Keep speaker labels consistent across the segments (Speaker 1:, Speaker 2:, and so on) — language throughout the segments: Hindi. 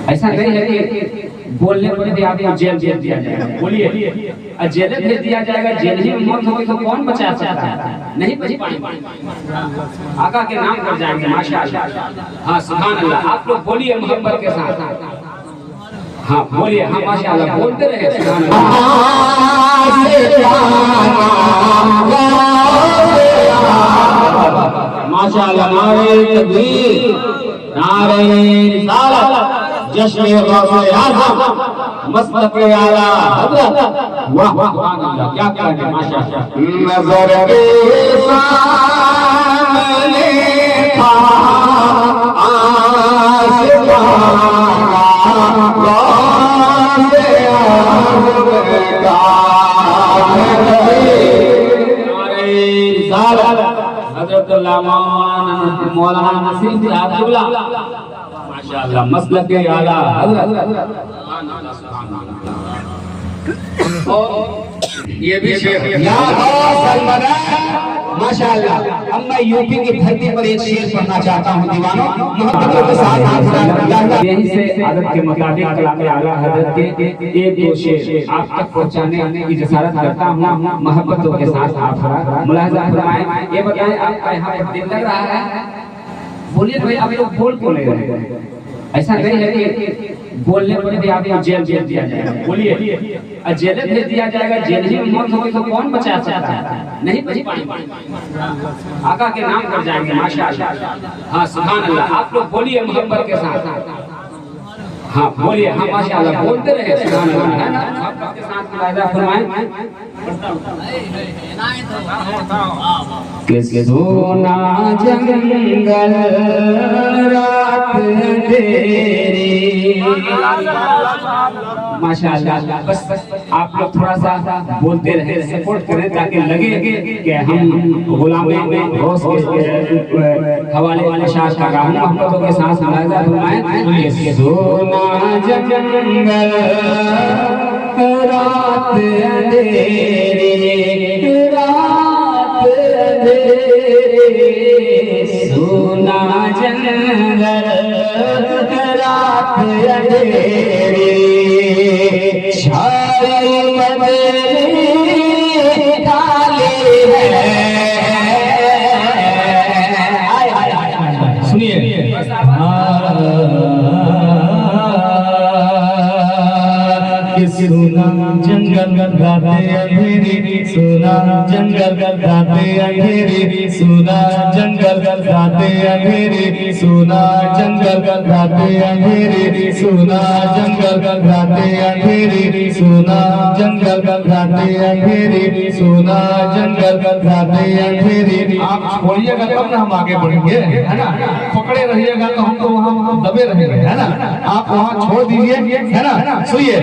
Speaker 1: ऐसा नहीं है कि बोलने पर भी आपको जेल भेज दिया जाएगा। बोलिए, जेल भेज दिया जाएगा, जेल ही में मौत होगी तो कौन बचा सकता है? नहीं बच पाएंगे। आका के नाम पर जाएंगे माशाअल्लाह। हाँ सुभान अल्लाह। आप लोग बोलिए मोहब्बत के साथ। हाँ बोलिए, हाँ माशाअल्लाह बोलते रहे सुभान अल्लाह माशाअल्लाह। नारे तकबीर, नारे रिसालत, जश्न गौसे आज़म, मस्तक आला हज़रत। वाह सुभान अल्लाह, क्या कहेंगे माशाअल्लाह। नज़र के सामने था आसमां, गौसे आज़म का नारे रिसालत, हज़रत मौलाना नसीम साहब क़िबला माशाअल्लाह, मसलक के आला हज़रत। ये भी माशाअल्लाह। अब मैं यूपी की धरती पर एक शेर पढ़ना चाहता हूँ दीवानों, मोहब्बतों के साथ यहीं से आदत के मुताबिक कलाम आला हज़रत के एक दो शेर आप तक पहुँचाने की जसारत करता हूँ। मोहब्बतों के साथ आप मुलाहिज़ा फरमाएं। ये बताएं आपका यहाँ पर दिल लग रहा है? बोलिए भाई, आप लोग बोल क्यों नहीं रहे? ऐसा नहीं है कि बोलने पर भी आपको जेल भेज दिया जाएगा। बोलिए, जेल भेज दिया जाएगा, जेल ही में मौत होगी तो कौन बचा सकता है? नहीं बच पाएंगे। आका के नाम पर जाएंगे माशाअल्लाह। हाँ सुभान अल्लाह। आप लोग बोलिए मोहब्बत के साथ। हाँ बोलिए, हाँ माशाअल्लाह बोलते रहे सुभान अल्लाह, है ना? मोहब्बत के साथ मुलाहिज़ा फरमाएं। किस सोना जंगल रात तेरी माशाअल्लाह। बस आप लोग थोड़ा सा बोलते रहे, सपोर्ट करें ताकि लगे कि हम गुलाम रोज़ के हवाले वाले शाह का गाऊं। मोहब्बतों के साथ मुलाहिज़ा फरमाएं। किस सोना जंगल रात अंधेरी, रात अंधेरी, सोना जंगल रात अंधेरी, छाए बदले काले हैं। सुनिए, सोना जंगल रातें अंधेरी, सोना जंगल रातें अंधेरी, सोना जंगल रातें अंधेरी, सोना जंगल रातें अंधेरी, सोना जंगल रातें अंधेरी, सोना जंगल रातें अंधेरी, सोना जंगल रातें अंधेरी। आप छोड़िएगा तब ना हम आगे बढ़ेंगे, है ना? पकड़े रहिएगा तो हम तो वहाँ दबे रहेंगे, है ना? आप वहाँ छोड़ दीजिए, है ना? सुनिए,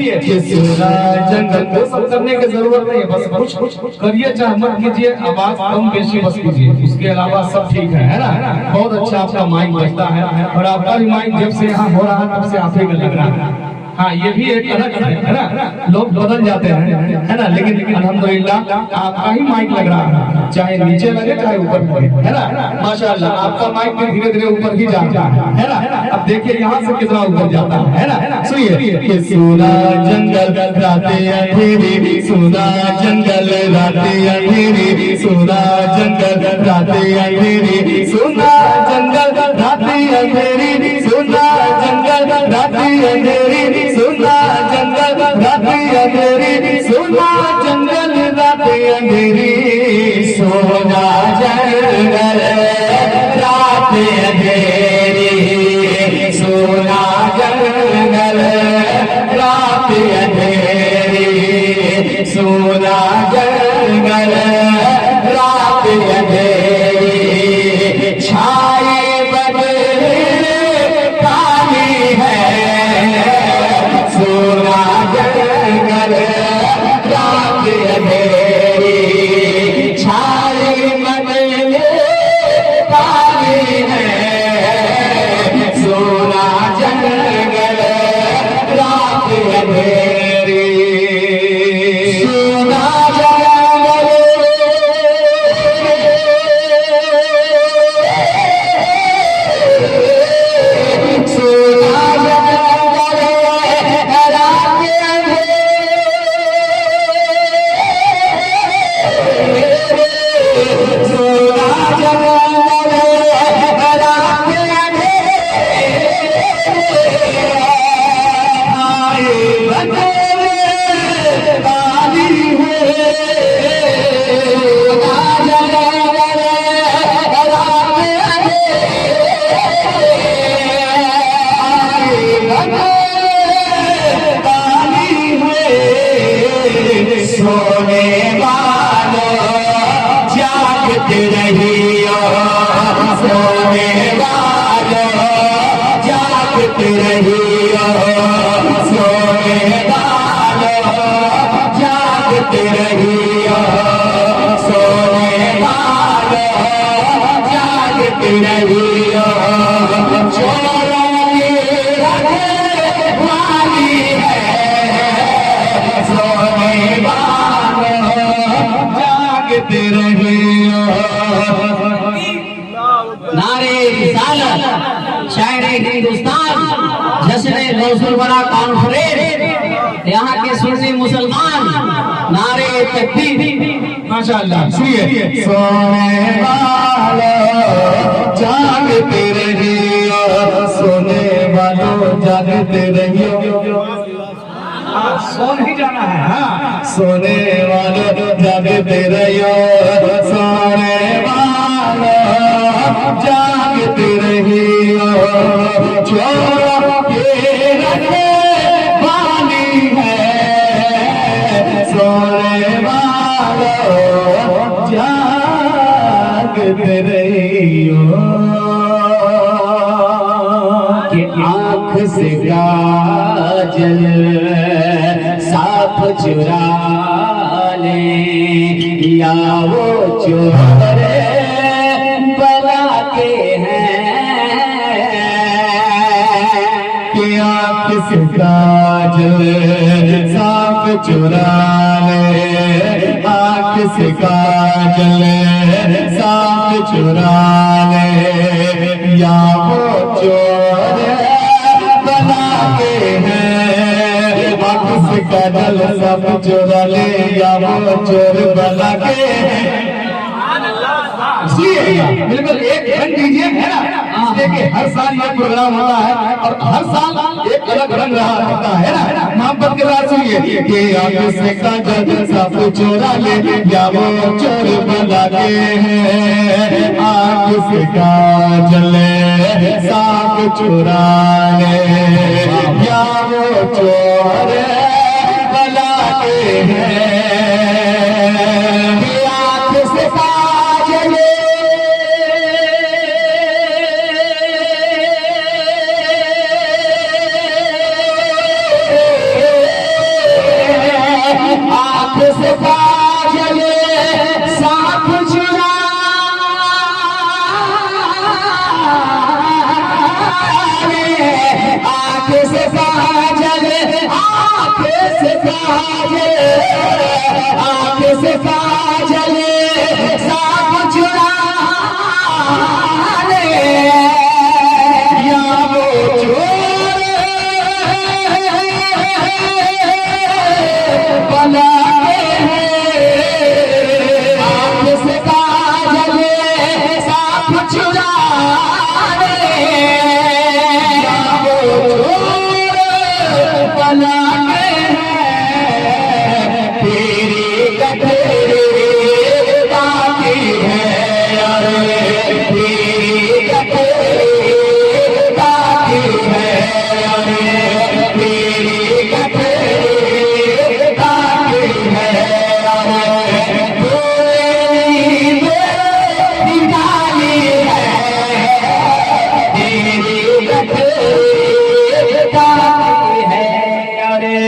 Speaker 1: सोना जंगल को सब करने की जरूरत नहीं है, बस कुछ करिए, चाहे मत कीजिए, आवाज कम बेशी बस कीजिए, उसके अलावा सब ठीक है ना? बहुत अच्छा आपका माइक बजता है और आपका भी माइक जब से यहाँ हो रहा है तब से आप ही का लग रहा है। हाँ ये भी एक अलग है ना? लोग बदल जाते हैं, है ना? लेकिन अल्हम्दुलिल्लाह आपका ही माइक लग रहा है, चाहे नीचे लगे चाहे ऊपर लगे, है ना? माशाअल्लाह आपका माइक भी धीरे धीरे ऊपर ही जाता है ना? अब देखिए यहाँ से कितना ऊपर जाता है ना? सुनिए, सोना जंगल रातें अंधेरी, सोना जंगल रातें अंधेरी, सोना जंगल रातें अंधेरी, सोना जंगल रातें अंधेरी, सोना जंगल रातें अंधेरी, सोना जंगल रातें अंधेरी, सोना जंगल रातें अंधेरी, सोना जंगल रातें अंधेरी, सोना जंगल रातें अंधेरी, सोना जंगल रातें अंधेरी, छाए बदले काली है, सोना जंगल रातें अंधेरी, छाए बदले काली है, सोना जंगल रातें अंधेरी, सोना जंगल रही हो, चोरों के रखने वाली है, सोने वालों जागते रही हो।
Speaker 2: नारे रिसालत, शायरे हिंदुस्तान, जश्न गौसुलबरा कॉन्फ्रेंस, यहाँ के सुन्नी मुसलमान, नारे तकबीर।
Speaker 1: माशाअल्लाह, सुनिए। सोने वालों जागते रहियो, सोने वालों जागते रहियो। सो नहीं जाना है, हाँ। सोने वालों जागते रहियो, सोने वालों जागते रहियो, चोरों के रखने वाली है, सोने वालों जागते रहियो। कि आँख से काजल साफ चुरा ले, या वो चोर बला के हैं। कि आँख से काजल साफ चुरा ले, आँख से काजल साफ चुरा ले, या वो चोर बला के हैं। आँख से काजल साफ चुरा ले, या वो चोर बला के हैं। बिल्कुल एक रंग दीजिए, है ना। इसलिए कि हर साल ये प्रोग्राम होता है और हर साल एक अलग रंग रहा होता है ना। मोहब्बत के साथ सुनिए कि आँख से काजल साफ चुरा ले, या वो चोर बला के हैं। आँख से काजल साफ चुरा ले, या वो चोर बला के हैं। आँख से काजल आँख से काजल साफ चुरा ले, आँख से काजल, आँख से काजल, आँख से काजल साफ चुरा ले, या वो चोर बला के हैं। आँख से काजल साफ चुरा ले, या वो चोर बला के हैं। तेरी कटोरी बाकी है, अरे तेरी कटोरी बाकी है, अरे तेरी कटोरी बाकी है, अरे कोई निकाली है, तेरी कटोरी बाकी है, अरे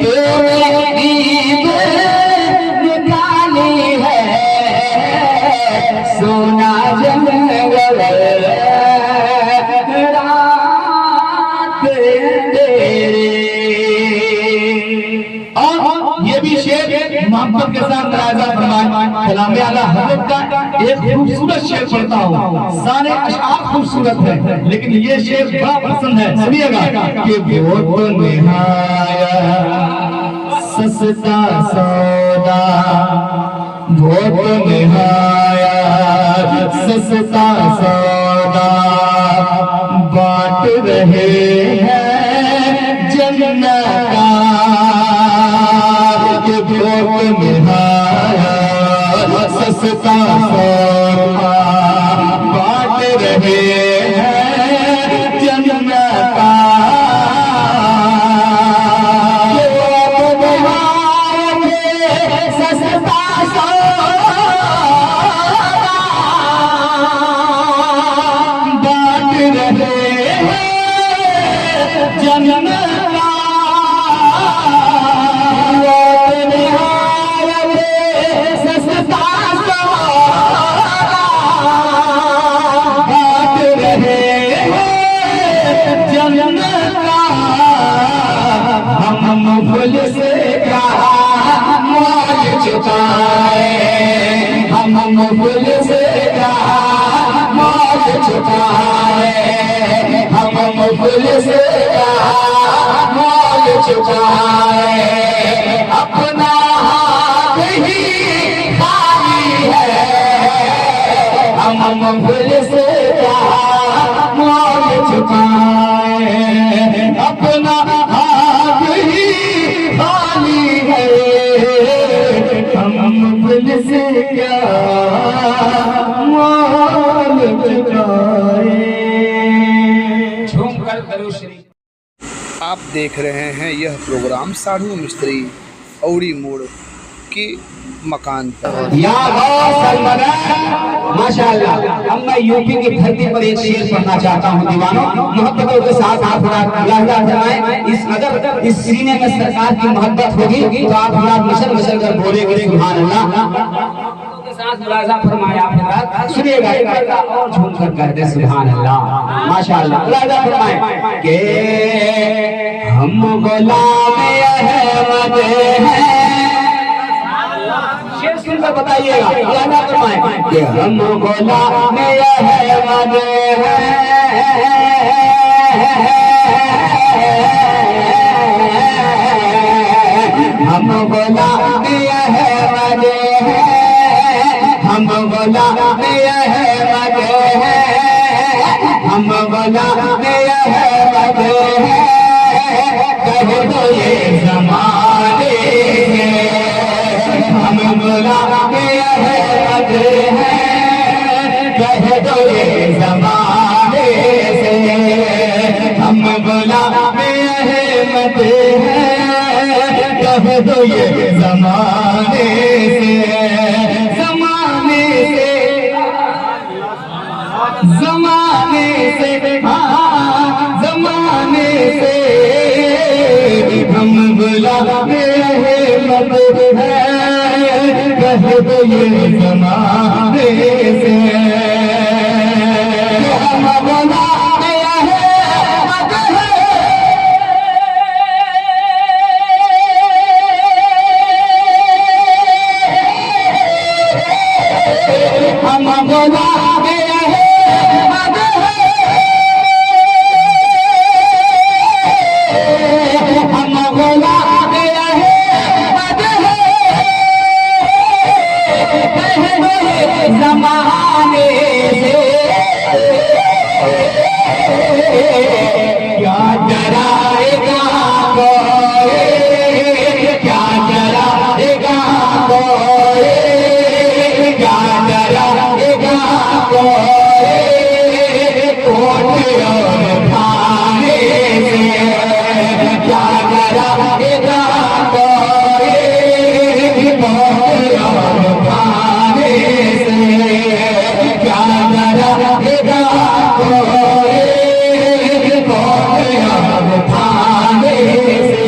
Speaker 1: कोई निकाली है। सोना जंगल रात तेरे। और ये भी शेर मोहब्बत के साथ राजा फरमाए, कलाम आला हज़रत का एक खूबसूरत शेर पढ़ता हूँ। सारे अशआर खूबसूरत है, लेकिन ये शेर बड़ा पसंद है, सुनिएगा। कि वो तो निहाया सस्ता सौदा, वो तो निहाया सस्ता सौदा, बांट रहे हैं जन्नत का। कि वो तो निहाया सस्ता सौदा, बांट रहे हैं जन्नत का। मुफलिस का मौज चुकाए, हम मुफलिस का मौज चुकाए, अपना हाथ ही खाली है, हम मुफलिस का मौज चुकाए, अपना हाथ ही खाली है, हम मुफलिस क्या मौज चुकाए। झूम कर करो श्री।
Speaker 3: आप देख रहे हैं यह प्रोग्राम साधु मिस्त्री औड़ी मोड़ के मकान पर।
Speaker 2: माशाअल्लाह। अब मैं यूपी की धरती पर एक शेर पढ़ना चाहता हूँ दीवानों, मोहब्बतों के साथ आप लहजा फरमाएं। इस अगर इस सीने में सरकार की मोहब्बत होगी तो आप मसल मसल कर बोलेंगे सुभान अल्लाह। के साथ मुलाजा फरमाएं आप सुनिएगा और झूम कर कहते सुभान अल्लाह माशाअल्लाह। मुलाजा फरमाएं के हम गुलाम अहमद हैं, शेर सुनकर बताइएगा। मुलाजा फरमाएं कि हम गुलाम अहमद हैं, हम गुलाम अहमद हैं, हम गुलाम अहमद हैं, हम गुलाम अहमद हैं, कह दो ये ज़माने से हम गुलाम अहमद हैं, कह दो ये ज़माने से हम गुलाम अहमद हैं, कह दो ये ज़माने से, ज़माने से, ज़माने से, हाँ ज़माने से हम गुलाम अहमद हैं, कह दो ये ज़माने से हम गुलाम अहमद हैं, हम गुलाम अहमद हैं, हम गुलाम अहमद हैं, ज़माने से क्या डराएगा कोई, क्या डराएगा कोई, क्या डराएगा कोई, कोट और थाने से, क्या डराएगा कोई, कोट और थाने से, क्या डराएगा कोई, कोट और थाने से,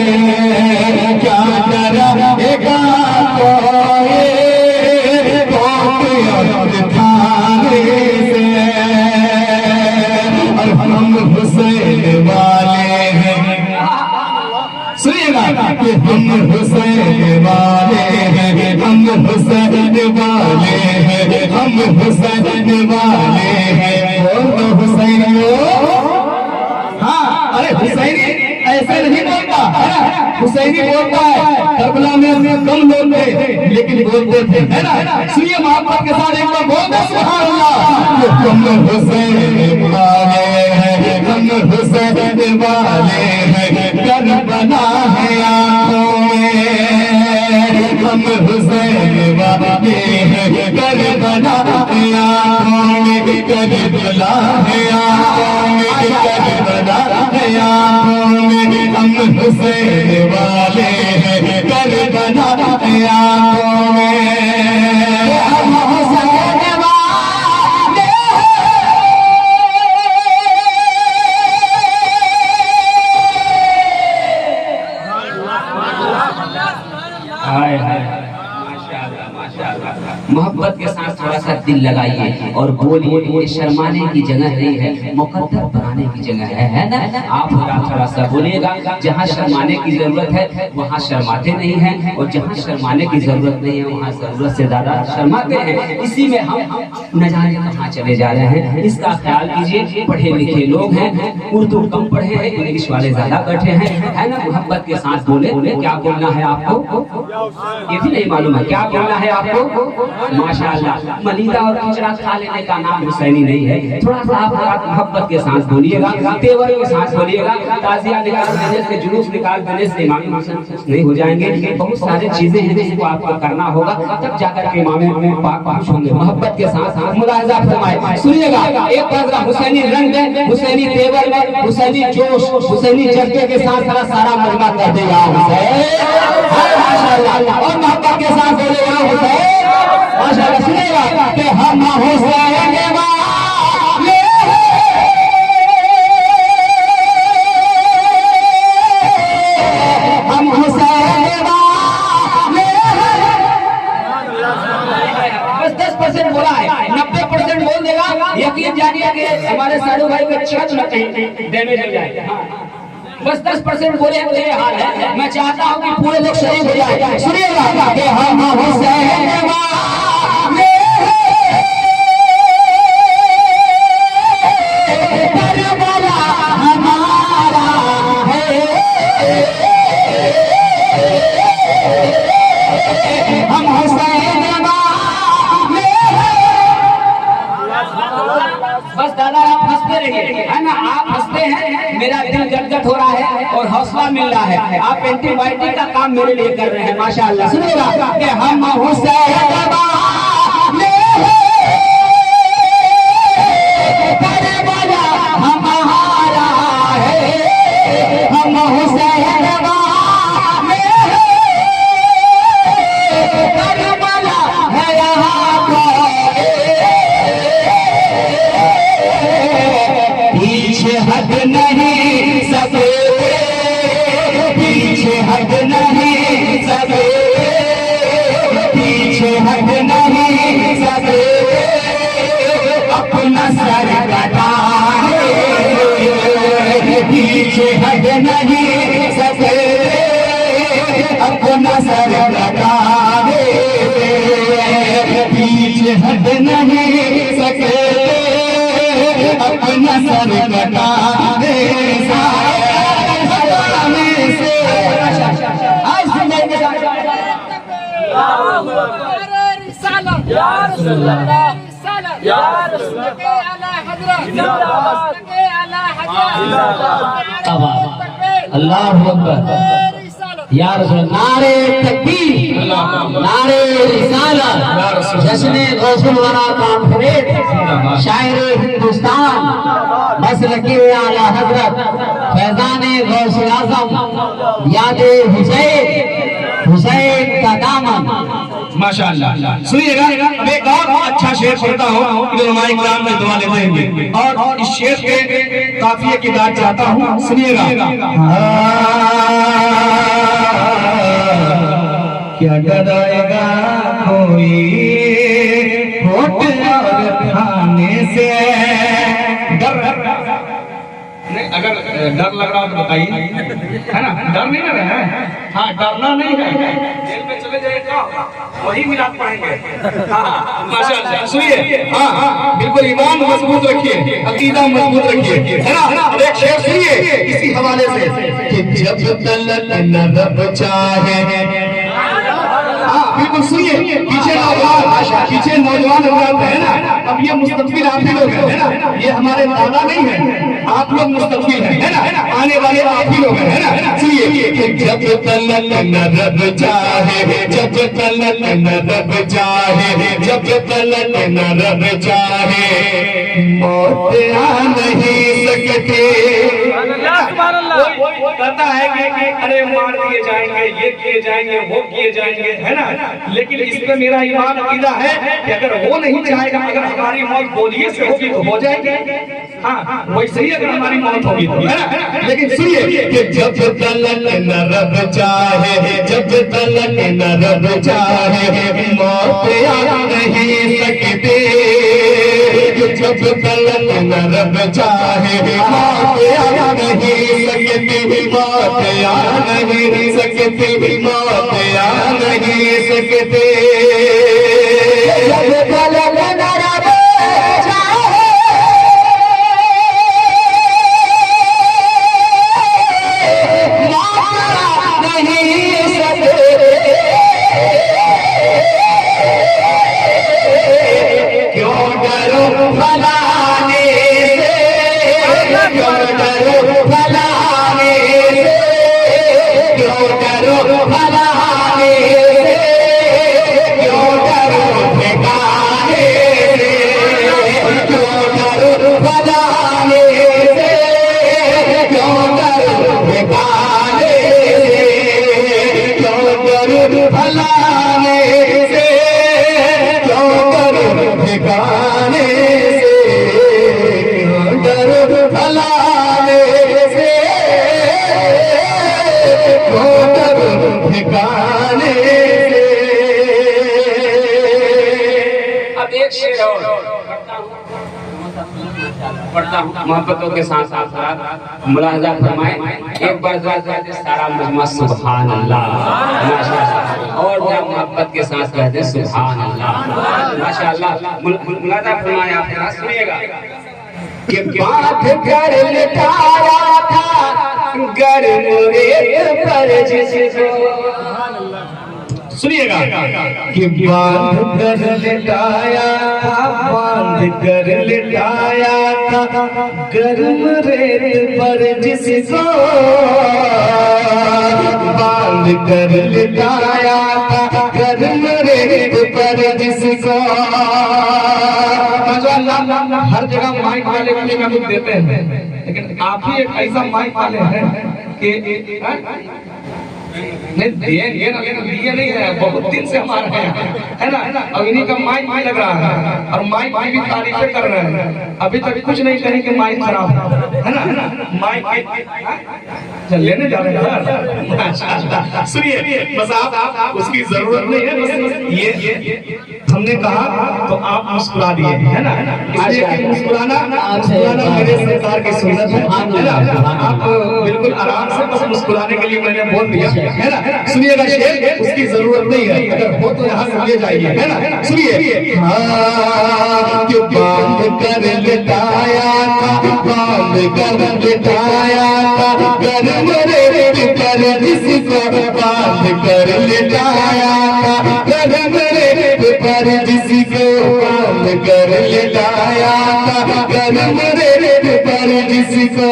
Speaker 2: क्या डराएगा कोई, कोट और थाने से। और हम हुसैन वाले हैं, सुनिएगा कि हम हुसैन वाले हैं, हम हुसैन वाले हैं, हम हुसैन वाले हैं, बोल दो हुसैन हो। हाँ अरे हुसैनी ऐसे नहीं बोलता है ना, हुसैनी बोलता है, करबला में हमें कम बोलते लेकिन बोलते थे है ना। सुनिए मोहब्बत के साथ एक बार बोल दो सुभान अल्लाह। हम हुसैन वाले हैं, हम हुसैन वाले हैं, करबला है आँखों में, हम हुसैन वाले हैं, करबला है आँखों में, करबला है आँखों में, करबला है आँखों में, हम हुसैन वाले हैं, करबला है आँखों में, हम हुसैन वाले हाय हाय माशाअल्लाह माशाअल्लाह। मोहब्बत के साथ
Speaker 4: थोड़ा सा दिल लगाइए और बोलिए ये शर्माने की जगह नहीं है, मुकद्दर बनाने की जगह है ना। आप थोड़ा सा बोलिएगा, जहाँ शर्माने की जरूरत है वहाँ शर्माते नहीं हैं, और जहाँ शर्माने की जरूरत नहीं है वहाँ जरूरत से ज्यादा शर्माते हैं। इसी में हम न जाने कहाँ चले जा रहे हैं, इसका ख्याल कीजिए। पढ़े लिखे लोग हैं, उर्दू कम पढ़े हैं, इंग्लिश वाले ज्यादा बैठे हैं, है ना। मोहब्बत के साथ बोले, क्या बोलना है आपको, ये भी नहीं मालूम है क्या बोलना है आपको। माशाअल्लाह, मलीदा और खिचड़ा खा लेने का नाम हुसैनी नहीं है। थोड़ा सा आप मोहब्बत के साथ बोलिएगा, तेवर के साथ बोलिएगा। ताजिया निकाल देने से, जुलूस निकाल देने से इमाम हुसैन नहीं हो जाएंगे। बहुत सारी चीजें हैं जिसको आपको करना होगा, तब जाकर के इमाम पाक खुश होंगे। मोहब्बत के साथ मुलाहिजा फरमाए, सुनिएगा। एक बार हुसैनी रंग में, हुसैनी तेवर में, हुसैनी जोश, हुसैनी जज्बे के साथ सारा मजमा कर देगा माशाअल्लाह। और मोहब्बत के साथ बोलेगा हुसैन माशाअल्लाह। सुनिएगा कि हम हुसैन यकीन जानिए कि हमारे साधु भाई को छत न कहीं डैमेज हो जाए। बस 10% बोले तो ये हाल है। मैं चाहता हूँ कि पूरे लोग शहीद हो जाए। सुनिएगा कि हम हुसैन हो रहा है और हौसला मिल रहा है। आप एंटीबायोटिक का काम मेरे लिए कर रहे हैं माशाअल्लाह। सुनिएगा कि हम हुसैन हमारा है, हम हुसैन पीछे हट नहीं सके, पीछे हट नहीं सके, पीछे हट नहीं सके, अपना सर कटाए। पीछे हट नहीं सके, अपना सर कटाए। पीछे हट नहीं सके, अपना सर कटाए। अल्लाहु अकबर या रसूल। नारे तकबीर, नारे रिसालत, जश्न गौसुल वरा कॉन्फ्रेंस, शायर हिंदुस्तान, मसलकी आला हजरत फैजान गौसुल आजम, याद हुसैन, हुसैन का दामन।
Speaker 1: माशाअल्लाह। सुनिएगा, अब एक और अच्छा शेर पढ़ता हूँ, इमाम इकराम में दुआ लेते हैं, और इस शेर के काफिये की दाद चाहता हूँ। सुनिएगा। क्या डराएगा कोई होठ और खाने से, नहीं, अगर डर लग रहा हो तो बताइए, है ना। डर नहीं लग रहा है, हाँ डरना नहीं है। जेल में चले जाएगा वही मिलाद पढ़ेंगे। हाँ माशाअल्लाह। सुनिए, हाँ बिल्कुल ईमान मजबूत रखिए, अकीदा मजबूत रखिए, है ना। एक शेर सुनिए इसी हवाले से कि जब तलक न रब चाहे। हाँ बिल्कुल सुनिए, पीछे नौजवान हजरात है ना, अब ये मुस्तकबिल आप ही लोग है ना, ये हमारे दादा नहीं है, आप लोग मुस्तकबिल है ना, आने वाले आप ही लोग है ना। सुनिए, जब तलक न रब चाहे, जब तलक न रब चाहे, जब तलक न रब चाहे, मौत आ नहीं सकती। कहता है कि अरे मार दिए जाएंगे, ये किए जाएंगे, वो किए जाएंगे, है ना। लेकिन इसमें मेरा ईमान अकीदा है कि अगर वो नहीं चाहेगा, अगर हमारी मौत गोलियों से होगी तो हो जाएगी। हाँ वैसे ही अगर हमारी मौत होगी तो, है ना। लेकिन सुनिए कि जब तलक न रब चाहे, जब तलक न रब चाहे, मौत आ नहीं
Speaker 2: सकते, जब तलक न रब चाहे मौत आ नहीं सकती, मौत आ नहीं सकती, मौत आ नहीं सकते। जब तलक न रब चाहे मौत नहीं सकते, क्यों डरो फलाने से, क्यों डरो फलाने से, क्यों डरो फलाने से, क्यों डरो ठिकाने से, क्यों डरो फलाने से, क्यों डरो ठिकाने से, क्यों डरो फलाने से, क्यों डरो ठिकाने से, क्यों डरो फलाने से, क्यों डरो ठिकाने से।
Speaker 4: अब एक शेर और पढ़ता हूँ मोहब्बतों के साथ साथ मुलाहजा फरमाए। एक बार सारा मजमा सुभान अल्लाह माशाअल्लाह, और जब मोहब्बत के साथ कहते सुभान अल्लाह माशाअल्लाह। मुलाहजा फरमाए, आप सुनिएगा
Speaker 2: कि बात कर लिटाया था गर्म रेत पर जिसको, सुनिएगा कि बांध कर लिटाया था, बांध कर लिटाया था गर्म रेत पर जिसको, बांध कर लिटाया था गर्म रेत पर जिसको। हर जगह माइक वाले को कभी देते हैं, लेकिन आप ही एक ऐसा माइक वाले हैं कि नहीं दिए ना, दिए नहीं है, बहुत दिन से हमारे है ना। अब इन्हीं का माइक भी लग रहा है और माइक भी तारीफें कर रहे हैं। अभी तक कुछ नहीं कहें कि माइक खराब है ना। माइक चल लेने जा रहे हैं माशाअल्लाह। सुनिए बस आप उसकी जरूरत नहीं है, बस ये हमने कहा तो आप मुस्कुरा दिए है ना। इसलिए कि मुस्कुराना मेरे सरकार की सुन्नत है ना। आप बिल्कुल आराम से बस मुस्कुराने के लिए मैंने बोल दिया है ना। सुनिएगा शेर, उसकी जरूरत नहीं है, अगर हो तो यहाँ से ले जाइए है ना। सुनिए हाँ क्यों बांध कर लिटाया था, बांध कर लिटाया था गर्म रेत पर जिसको, बांध कर लिटाया था गर्म रेत पर जिसको, बांध कर लिटाया था गर्म रेत पर जिसको।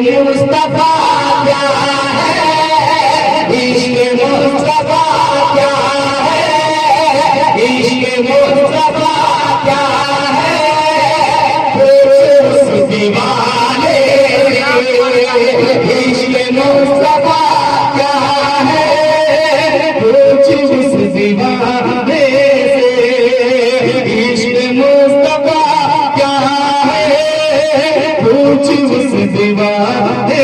Speaker 2: मुस्तफा क्या है, इश्क मुस्तफा क्या है, इश्क मुस्तफा क्या है, उस दीवाने इश्क मुस्तफा क्या है, उस दीवाने इश्क मुस्तफा क्या है, उस दीवाने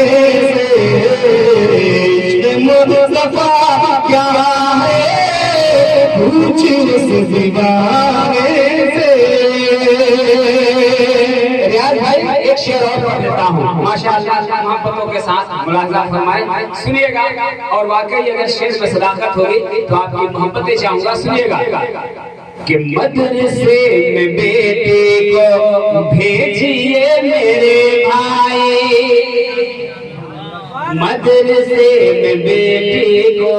Speaker 2: मुस्तफा क्या है, पूछ उस दीवाने से। रियाज भाई एक शेर और पढ़ लेता हूँ माशाअल्लाह, मोहब्बतों के साथ मुलाहजा फरमाए। सुनिएगा और वाकई अगर शेर में सदाकत होगी तो आपकी मोहब्बतें चाहूंगा। सुनिएगा कि मदरसे में बेटे को भेजिए मेरे भाई, मदरसे में बेटे को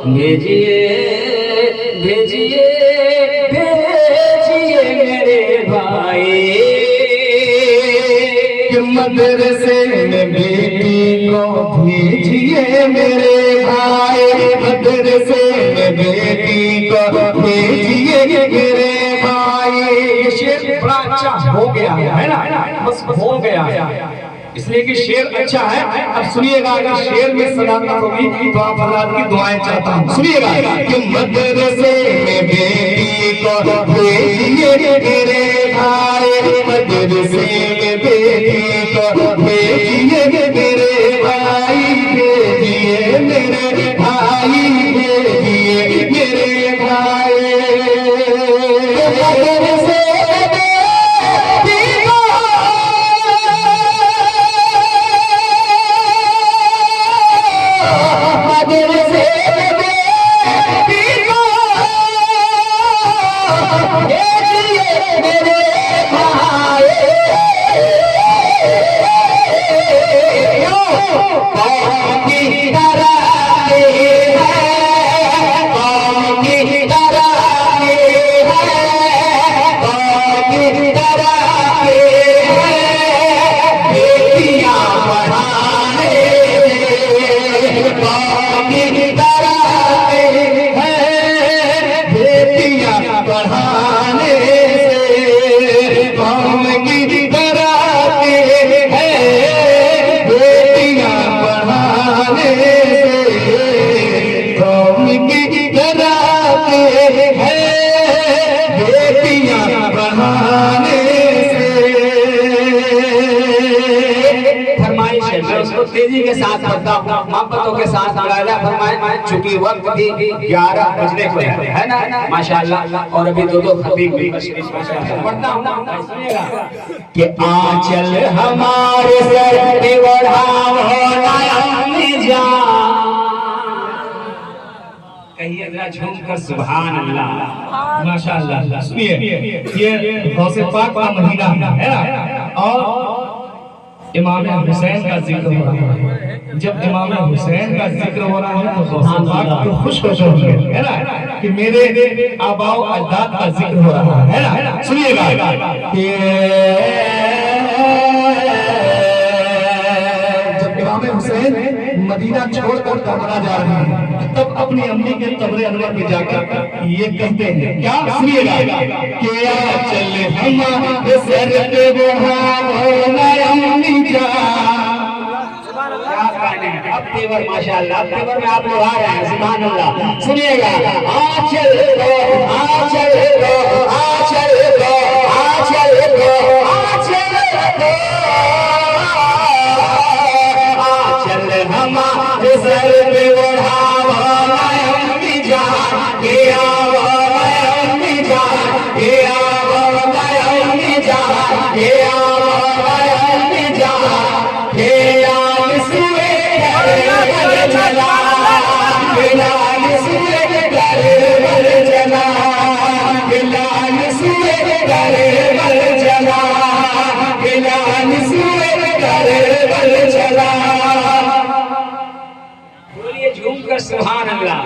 Speaker 2: भेजिए, भेजिए, भेजिए मेरे भाई, कि मदरसे में बेटी को भेजिए मेरे भाई, मदरसे में बेटी को भेजिए मेरे भाई। ये शेर बड़ा अच्छा हो गया है ना, बस हो गया इसलिए कि शेर अच्छा है। अब सुनिएगा, अगर शेर में सदाकत होगी तो आप हजरात की दुआएं चाहता हूँ। सुनिएगा कि मदरसे में बेटी को भेजिए मेरे भाई, मदरसे में बेटी को भेजिए मेरे भाई, भेजिए मेरे भाई, भेजिए मेरे भाई। तेजी के साथ पढ़ता हूँ, मोहब्बतों के साथ मुलायदा फरमाए, चूंकि वक्त भी 11 बजने को है ना माशाल्लाह, और अभी दो खतीब भी पढ़ता हूँ। कि आंचल हमारे सर पे ओढ़ाओ नयन जान, कहिए जरा झूम कर सुभान अल्लाह माशाल्लाह। सुनिए, ये गौसे पाक का महीना है ना, और इमाम हुसैन का जिक्र हो रहा है। जब इमाम हुसैन का जिक्र हो रहा है तो गौसे पाक तो खुश हो जाते हैं, है ना, कि मेरे आबाओ अजदाद का जिक्र हो रहा है ना। सुनिएगा कि जब इमाम हुसैन मदीना छोड़कर करबला जा रहे हैं, तब अपनी अम्मी के कब्र अनवर पे जाकर ये कहते हैं क्या? सुनिएगा कि चल हम सर पे बढ़ाओ अम्मी जान। अब तेवर माशाल्लाह, अब तेवर में आप लोग आ रहे हैं, सुभान अल्लाह। सुनिएगा, आंचल लो, आंचल लो, आंचल लो, आंचल लो, आंचल लो, आंचल हमारे सर पे ओढ़ाओ अम्मी जान, के आओ अम्मी जान, के आओ अम्मी जान, के आओ अम्मी जान, के लाल सुए कर चला, के लाल सुए कर चला, के लाल सुए कर चला, के लाल सुए कर चला। बोलिए झूम कर सुभान अल्लाह।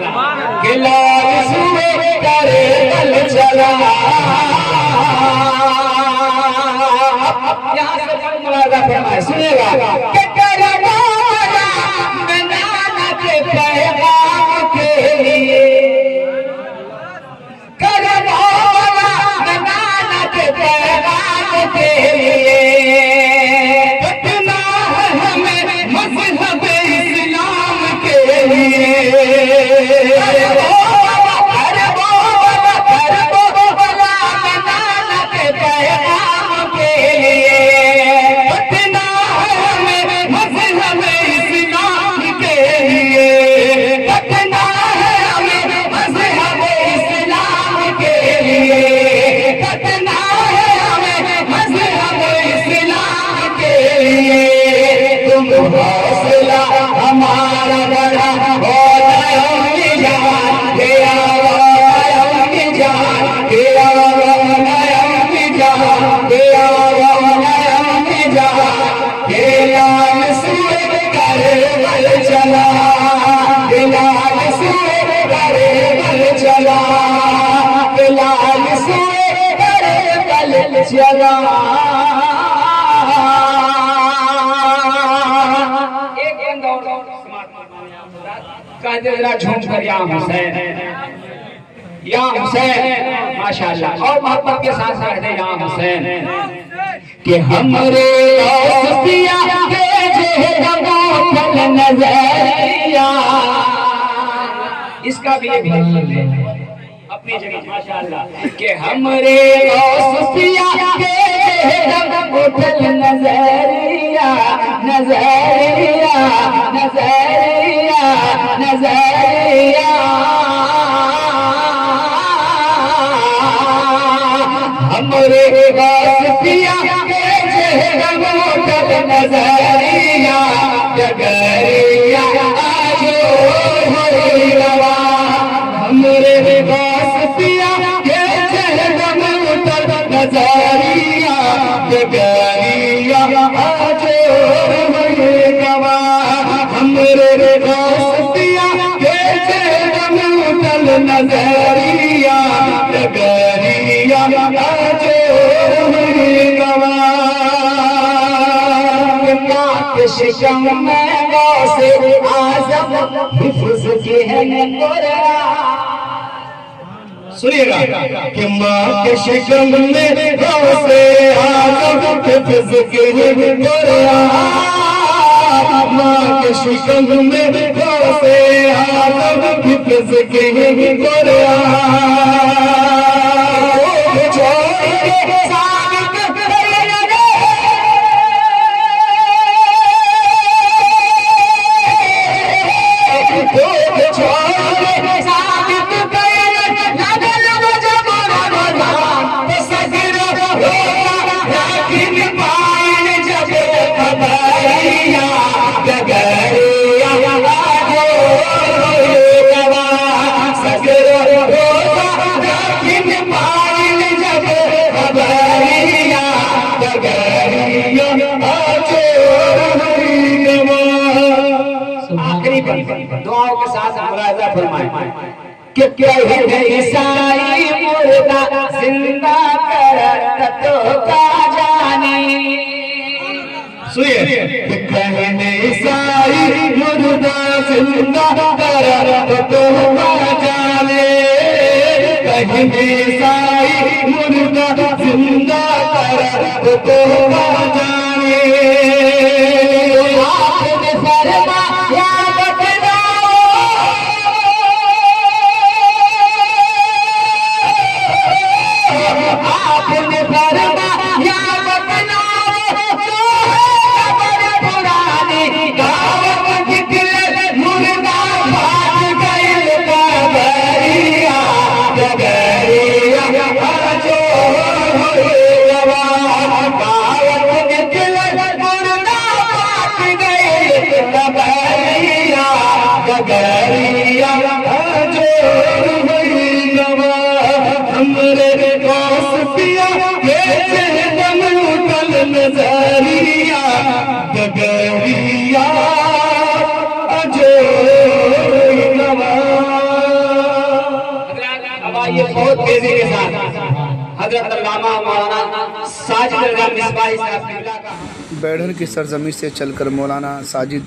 Speaker 2: के लाल सुए कर चला। यहाँ से जब मुलाज़ा फरमाए, सुनेगा कि करबला में नाना के पैगाम के लिए, करबला में नाना के पैगाम के लिए, कितना है हमें मज़हब इस्लाम के लिए, हौसला हमारा बड़ा हो अम्मी जान, हे अम्मी जान, हे अम्मी जान, हे अम्मी जान, हे लाल सुए कर चला, हे लाल सुए कर चला, हे लाल सुए कर चला। कहते जरा झूम कर या हुसैन, या हुसैन माशाल्लाह, और मोहब्बत के साथ कहते या हुसैन कि हमरे औसिया के
Speaker 4: चेहरा नजरिया। इसका भी एक अपनी जगह माशाअल्लाह के हमरे गौसिया के उठल नजरिया नजरिया नजरिया नजरिया। हमरे गौसिया के उठल नजरिया जगरिया आजो होई रवा। हमरे गौसिया के उठल नजरिया जगरिया आजो होई रवा। हमरे गौसिया के उठल नजरिया जगरिया आजो होई रवा। शिकम में गौसे आज़म हिफ्ज़ के है सुनिएगा कि माँ के शिकम में गौसे आज़म हिफ्ज़ के है माँ के शिकम में गौसे आज़म हिफ्ज़ के है दुआओं के साथ मुलाजा फरमाएं कि कहे ईसाई मुर्दा जिंदा करत तो का जाने। सुनिए कहे ईसाई मुर्दा जिंदा करत तो का जाने। कहे ईसाई मुर्दा जिंदा करत तो का जाने। आपने फरमाया नजरिया गगरिया अजो नवा। अब आइए बहुत तेजी के साथ हजरत अल्लामा मौलाना साजिद रज़ा मिसबाही साहब की
Speaker 3: बैढर की सरजमी से चलकर मौलाना साजिद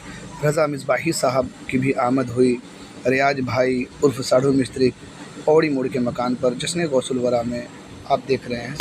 Speaker 3: रज़ा मिसबाही साहब की भी आमद हुई। रियाज भाई उर्फ साढ़ू मिस्त्री पौड़ी मोड़ के मकान पर जश्न गौसुल वरा में आप देख रहे हैं।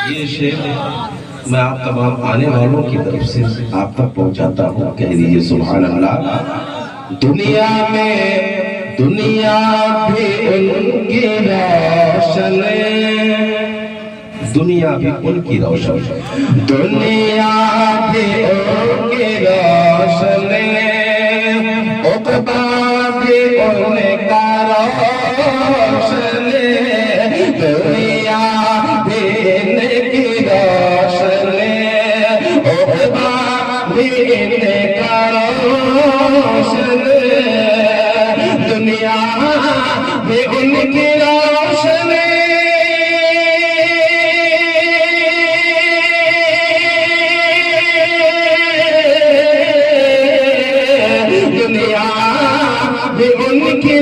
Speaker 5: ये शेर मैं आप तमाम आने वालों की तरफ से आप तक पहुंचाता हूँ। कह दीजिए सुभान अल्लाह। दुनिया में दुनिया भी उनकी रोशन, दुनिया भी उनकी रोशन, दुनिया भी उनकी रोशन, उक़बा भी उनका रोशन, दुनिया भी उनकी रोशन, उक़बा भी उनका रोशन, दुनिया भी उनकी रोशन, दुनिया भी उनकी